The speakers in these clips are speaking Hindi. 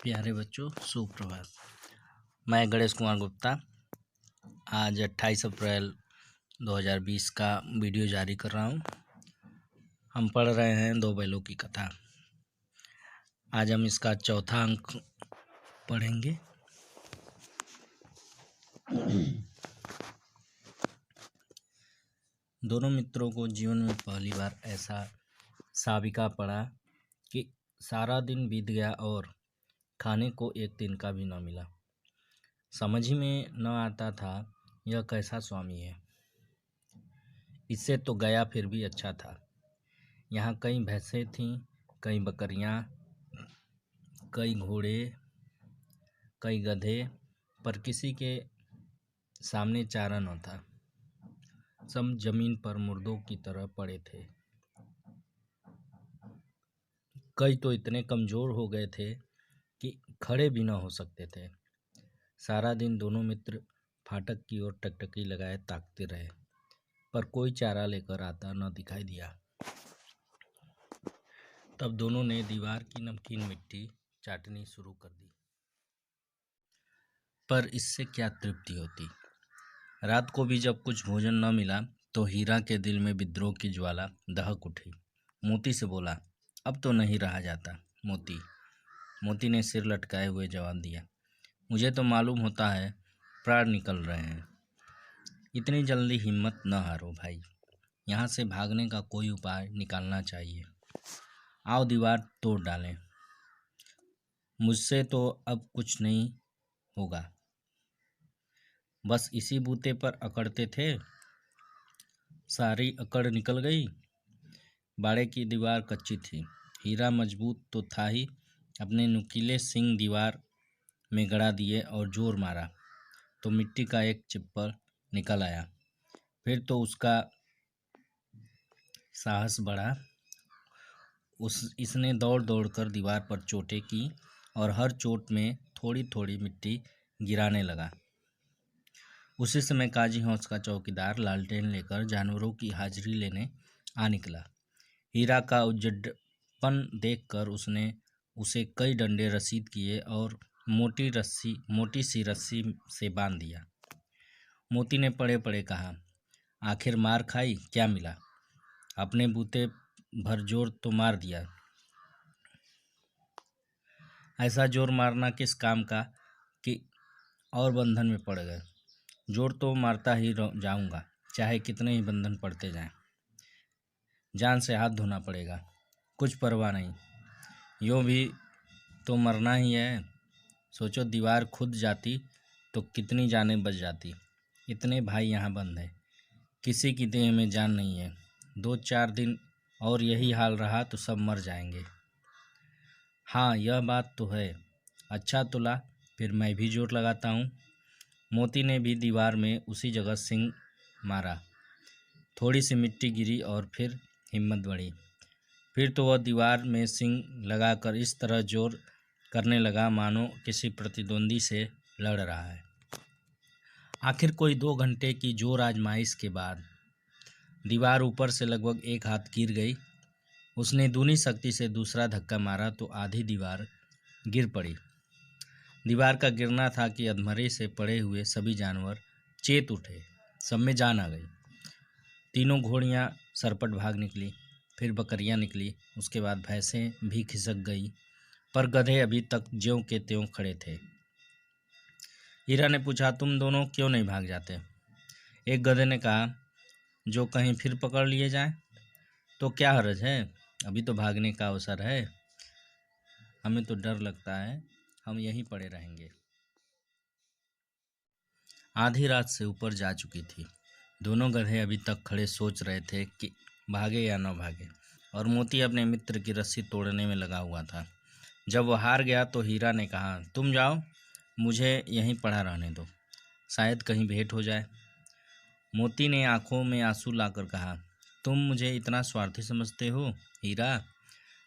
प्यारे बच्चों, सुप्रभात। मैं गणेश कुमार गुप्ता आज 28 अप्रैल 2020 का वीडियो जारी कर रहा हूँ। हम पढ़ रहे हैं दो बैलों की कथा। आज हम इसका चौथा अंक पढ़ेंगे। दोनों मित्रों को जीवन में पहली बार ऐसा साबिका पड़ा कि सारा दिन बीत गया और खाने को एक दिन का भी न मिला। समझ ही में न आता था यह कैसा स्वामी है। इससे तो गया फिर भी अच्छा था। यहाँ कई भैंसें थीं, कई बकरियाँ, कई घोड़े, कई गधे, पर किसी के सामने चारा न था। सब जमीन पर मुर्दों की तरह पड़े थे। कई तो इतने कमज़ोर हो गए थे कि खड़े भी न हो सकते थे। सारा दिन दोनों मित्र फाटक की ओर टकटकी लगाए ताकते रहे, पर कोई चारा लेकर आता न दिखाई दिया। तब दोनों ने दीवार की नमकीन मिट्टी चाटनी शुरू कर दी, पर इससे क्या तृप्ति होती। रात को भी जब कुछ भोजन न मिला तो हीरा के दिल में विद्रोह की ज्वाला दहक उठी। मोती से बोला, अब तो नहीं रहा जाता। मोती ने सिर लटकाए हुए जवाब दिया, मुझे तो मालूम होता है प्राण निकल रहे हैं। इतनी जल्दी हिम्मत न हारो भाई, यहाँ से भागने का कोई उपाय निकालना चाहिए। आओ दीवार तोड़ डालें। मुझसे तो अब कुछ नहीं होगा। बस इसी बूते पर अकड़ते थे, सारी अकड़ निकल गई। बाड़े की दीवार कच्ची थी। हीरा मजबूत तो था ही, अपने नुकीले सींग दीवार में गड़ा दिए और जोर मारा तो मिट्टी का एक चिप्पड़ निकल आया। फिर तो उसका साहस बढ़ा। इसने दौड़ दौड़ कर दीवार पर चोटें की और हर चोट में थोड़ी थोड़ी मिट्टी गिराने लगा। उसी समय काजी हौस का चौकीदार लालटेन लेकर जानवरों की हाजिरी लेने आ निकला। हीरा का उजड़पन देखकर उसने उसे कई डंडे रसीद किए और मोटी सी रस्सी से बांध दिया। मोती ने पड़े पड़े कहा, आखिर मार खाई, क्या मिला? अपने बूते भर जोर तो मार दिया। ऐसा जोर मारना किस काम का कि और बंधन में पड़ गए। जोर तो मारता ही जाऊंगा, चाहे कितने ही बंधन पड़ते जाएं। जान से हाथ धोना पड़ेगा, कुछ परवाह नहीं। यूँ भी तो मरना ही है। सोचो दीवार खुद जाती तो कितनी जानें बच जाती। इतने भाई यहाँ बंद है, किसी की देह में जान नहीं है। 2-4 दिन और यही हाल रहा तो सब मर जाएंगे। हाँ, यह बात तो है। अच्छा तो ला, फिर मैं भी जोर लगाता हूँ। मोती ने भी दीवार में उसी जगह सींग मारा। थोड़ी सी मिट्टी गिरी और फिर हिम्मत बढ़ी। फिर तो वह दीवार में सींग लगाकर इस तरह जोर करने लगा मानो किसी प्रतिद्वंदी से लड़ रहा है। आखिर कोई 2 घंटे की जोर आजमाइश के बाद दीवार ऊपर से लगभग 1 हाथ गिर गई। उसने दूनी शक्ति से दूसरा धक्का मारा तो आधी दीवार गिर पड़ी। दीवार का गिरना था कि अधमरे से पड़े हुए सभी जानवर चेत उठे। सब में जान आ गई। तीनों घोड़ियाँ सरपट भाग निकली, फिर बकरियाँ निकली, उसके बाद भैंसें भी खिसक गई, पर गधे अभी तक ज्यों के त्यों खड़े थे। हीरा ने पूछा, तुम दोनों क्यों नहीं भाग जाते? एक गधे ने कहा, जो कहीं फिर पकड़ लिए जाएं तो क्या हर्ज है, अभी तो भागने का अवसर है। हमें तो डर लगता है, हम यहीं पड़े रहेंगे। आधी रात से ऊपर जा चुकी थी। दोनों गधे अभी तक खड़े सोच रहे थे कि भागे या न भागे, और मोती अपने मित्र की रस्सी तोड़ने में लगा हुआ था। जब वह हार गया तो हीरा ने कहा, तुम जाओ, मुझे यहीं पड़ा रहने दो, शायद कहीं भेंट हो जाए। मोती ने आंखों में आंसू लाकर कहा, तुम मुझे इतना स्वार्थी समझते हो हीरा?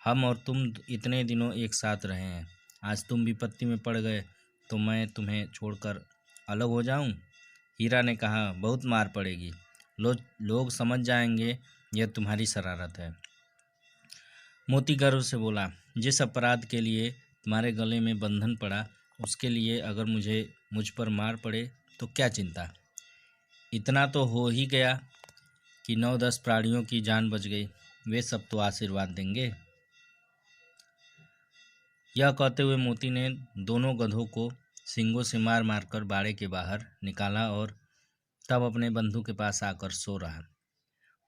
हम और तुम इतने दिनों एक साथ रहे हैं, आज तुम विपत्ति में पड़ गए तो मैं तुम्हें छोड़कर अलग हो जाऊं? हीरा ने कहा, बहुत मार पड़ेगी, लोग समझ जाएंगे यह तुम्हारी शरारत है। मोती गर्व से बोला, जिस अपराध के लिए तुम्हारे गले में बंधन पड़ा, उसके लिए अगर मुझ पर मार पड़े तो क्या चिंता। इतना तो हो ही गया कि 9-10 प्राणियों की जान बच गई, वे सब तो आशीर्वाद देंगे। यह कहते हुए मोती ने दोनों गधों को सींगों से मार मार कर बाड़े के बाहर निकाला और तब अपने बंधु के पास आकर सो रहा।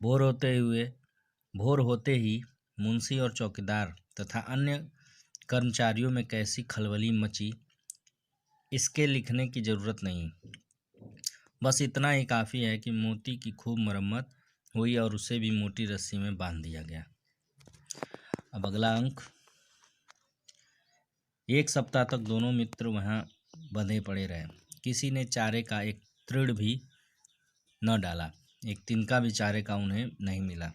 भोर होते ही मुंशी और चौकीदार तथा अन्य कर्मचारियों में कैसी खलबली मची, इसके लिखने की जरूरत नहीं। बस इतना ही काफ़ी है कि मोती की खूब मरम्मत हुई और उसे भी मोटी रस्सी में बांध दिया गया। अब अगला अंक। एक सप्ताह तक दोनों मित्र वहाँ बंधे पड़े रहे। किसी ने चारे का एक तृण भी न डाला, एक तिनका भी चारे का उन्हें नहीं मिला।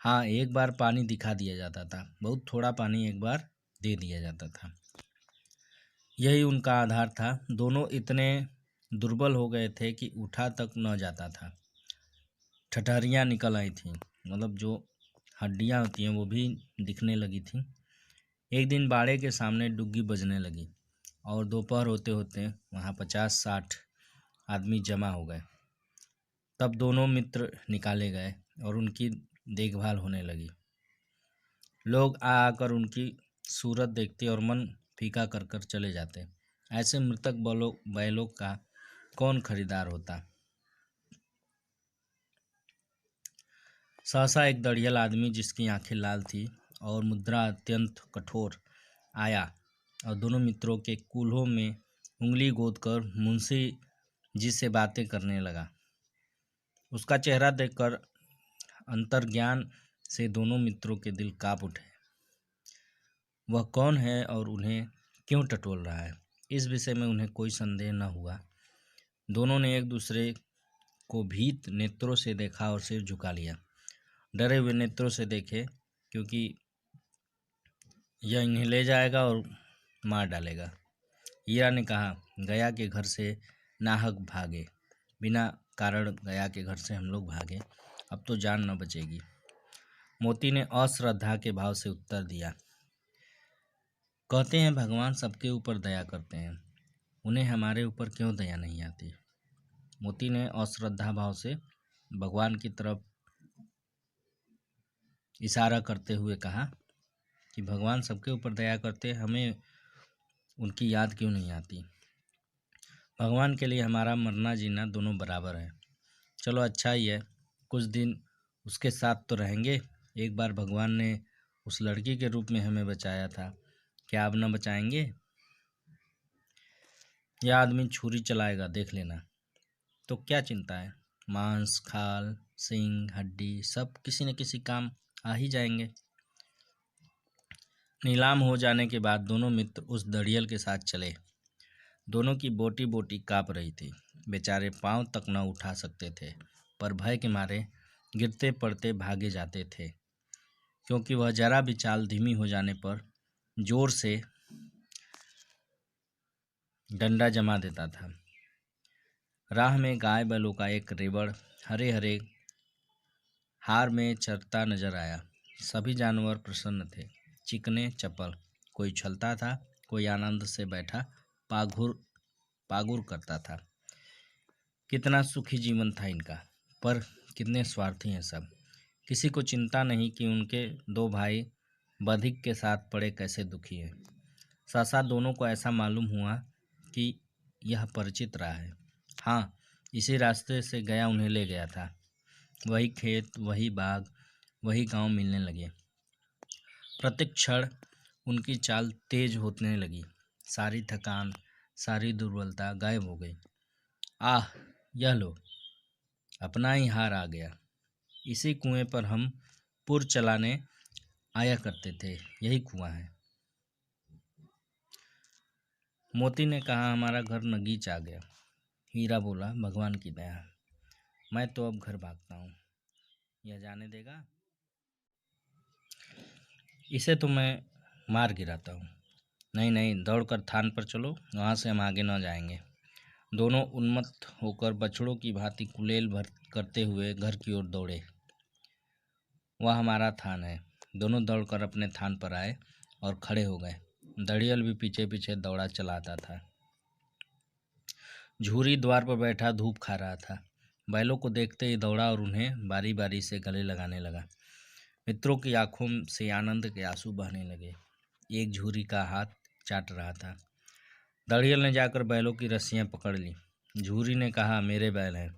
हाँ, एक बार पानी दिखा दिया जाता था, बहुत थोड़ा पानी एक बार दे दिया जाता था, यही उनका आधार था। दोनों इतने दुर्बल हो गए थे कि उठा तक न जाता था। ठठरियाँ निकल आई थीं, मतलब जो हड्डियाँ होती हैं वो भी दिखने लगी थीं। एक दिन बाड़े के सामने डुग्गी बजने लगी और दोपहर होते होते वहाँ 50-60 आदमी जमा हो गए। तब दोनों मित्र निकाले गए और उनकी देखभाल होने लगी। लोग आकर उनकी सूरत देखते और मन फीका कर कर चले जाते। ऐसे मृतक बैलों का कौन खरीदार होता। सहसा एक दड़ियल आदमी जिसकी आंखें लाल थी और मुद्रा अत्यंत कठोर आया और दोनों मित्रों के कूल्हों में उंगली गोदकर मुंशी जी से बातें करने लगा। उसका चेहरा देखकर अंतर्ज्ञान से दोनों मित्रों के दिल कांप उठे। वह कौन है और उन्हें क्यों टटोल रहा है, इस विषय में उन्हें कोई संदेह न हुआ। दोनों ने एक दूसरे को भीत नेत्रों से देखा और सिर झुका लिया। डरे हुए नेत्रों से देखे, क्योंकि यह इन्हें ले जाएगा और मार डालेगा। हीरा ने कहा, गया के घर से नाहक भागे, बिना कारण गया के घर से हम लोग भागे, अब तो जान न बचेगी। मोती ने अश्रद्धा के भाव से उत्तर दिया, कहते हैं भगवान सबके ऊपर दया करते हैं, उन्हें हमारे ऊपर क्यों दया नहीं आती। मोती ने अश्रद्धा भाव से भगवान की तरफ इशारा करते हुए कहा कि भगवान सबके ऊपर दया करते, हमें उनकी याद क्यों नहीं आती। भगवान के लिए हमारा मरना जीना दोनों बराबर है। चलो अच्छा ही है, कुछ दिन उसके साथ तो रहेंगे। एक बार भगवान ने उस लड़की के रूप में हमें बचाया था, क्या अब न बचाएंगे। यह आदमी छुरी चलाएगा, देख लेना। तो क्या चिंता है, मांस खाल सींग हड्डी सब किसी न किसी काम आ ही जाएंगे। नीलाम हो जाने के बाद दोनों मित्र उस दड़ियल के साथ चले। दोनों की बोटी बोटी काँप रही थी, बेचारे पांव तक न उठा सकते थे, पर भय के मारे गिरते पड़ते भागे जाते थे, क्योंकि वह जरा भी चाल धीमी हो जाने पर जोर से डंडा जमा देता था। राह में गाय बैलों का एक रेवड़ हरे हरे हार में चरता नजर आया। सभी जानवर प्रसन्न थे, चिकने चपल, कोई उछलता था, कोई आनंद से बैठा पागुर करता था। कितना सुखी जीवन था इनका, पर कितने स्वार्थी हैं सब। किसी को चिंता नहीं कि उनके दो भाई बधिक के साथ पड़े कैसे दुखी हैं। सहसा दोनों को ऐसा मालूम हुआ कि यह परिचित रहा है। हाँ, इसी रास्ते से गया उन्हें ले गया था। वही खेत, वही बाग, वही गांव मिलने लगे। प्रत्येक क्षण उनकी चाल तेज होने लगी। सारी थकान, सारी दुर्बलता गायब हो गई। आह, यह लो, अपना ही हार आ गया। इसी कुएं पर हम पुर चलाने आया करते थे, यही कुआं है। मोती ने कहा, हमारा घर नगीच आ गया। हीरा बोला, भगवान की दया, मैं तो अब घर भागता हूँ, यह जाने देगा। इसे तो मैं मार गिराता हूँ। नहीं नहीं, दौड़कर थान पर चलो, वहाँ से हम आगे न जाएंगे। दोनों उन्मत्त होकर बछड़ों की भांति कुलेल भर करते हुए घर की ओर दौड़े। वह हमारा थान है। दोनों दौड़कर अपने थान पर आए और खड़े हो गए। दड़ियल भी पीछे पीछे दौड़ा चलाता था। झूरी द्वार पर बैठा धूप खा रहा था। बैलों को देखते ही दौड़ा और उन्हें बारी बारी से गले लगाने लगा। मित्रों की आंखों से आनंद के आंसू बहने लगे। एक झूरी का हाथ चाट रहा था। दड़ियल ने जाकर बैलों की रस्सियां पकड़ ली। झूरी ने कहा, मेरे बैल हैं।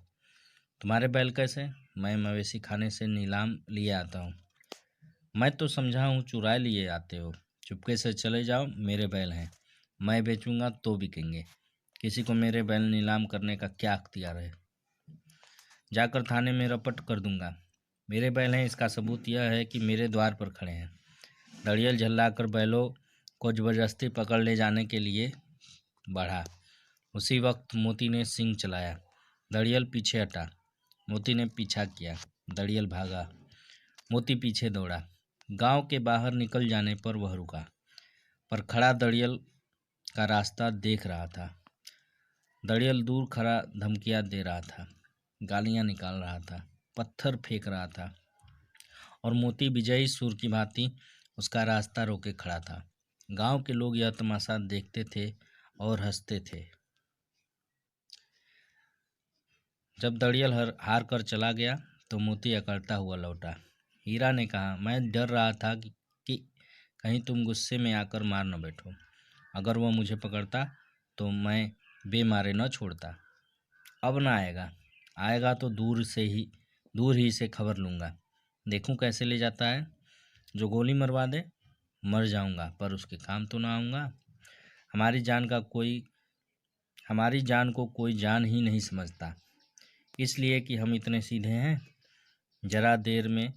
तुम्हारे बैल कैसे? मैं मवेशी खाने से नीलाम लिए आता हूँ। मैं तो समझा हूँ चुराए लिए आते हो। चुपके से चले जाओ, मेरे बैल हैं। मैं बेचूंगा तो बिकेंगे। किसी को मेरे बैल नीलाम करने का क्या अख्तियार है? जाकर थाने में रपट कर दूंगा। मेरे बैल हैं, इसका सबूत यह है कि मेरे द्वार पर खड़े हैं। दड़ियल झल्लाकर बैलों को जबरदस्ती पकड़ ले जाने के लिए बढ़ा। उसी वक्त मोती ने सींग चलाया। दड़ियल पीछे हटा। मोती ने पीछा किया। दड़ियल भागा। मोती पीछे दौड़ा। गांव के बाहर निकल जाने पर वह रुका, पर खड़ा दड़ियल का रास्ता देख रहा था। दड़ियल दूर खड़ा धमकियां दे रहा था, गालियां निकाल रहा था, पत्थर फेंक रहा था, और मोती विजयी सूर की भांति उसका रास्ता रोके खड़ा था। गांव के लोग यह तमाशा देखते थे और हंसते थे। जब दड़ियल हार कर चला गया तो मोती अकड़ता हुआ लौटा। हीरा ने कहा, मैं डर रहा था कि कहीं तुम गुस्से में आकर मार न बैठो। अगर वह मुझे पकड़ता तो मैं बेमारे न छोड़ता। अब ना आएगा। आएगा तो दूर ही से खबर लूँगा। देखूं कैसे ले जाता है। जो गोली मरवा दे, मर जाऊंगा, पर उसके काम तो ना आऊँगा। हमारी जान को कोई जान ही नहीं समझता, इसलिए कि हम इतने सीधे हैं। जरा देर में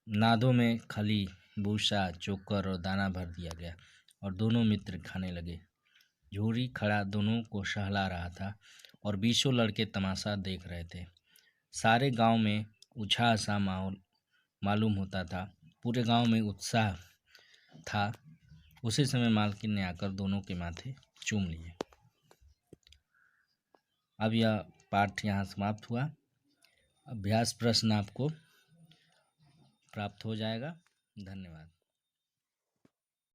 नादों में खली, भूसा, चोकर और दाना भर दिया गया और दोनों मित्र खाने लगे। झूरी खड़ा दोनों को सहला रहा था और 20 लड़के तमाशा देख रहे थे। सारे गांव में उत्साह सा माहौल मालूम होता था। पूरे गांव में उत्साह था। उसी समय मालकिन ने आकर दोनों के माथे चूम लिए। अब यह पाठ यहाँ समाप्त हुआ। अभ्यास प्रश्न आपको प्राप्त हो जाएगा। धन्यवाद।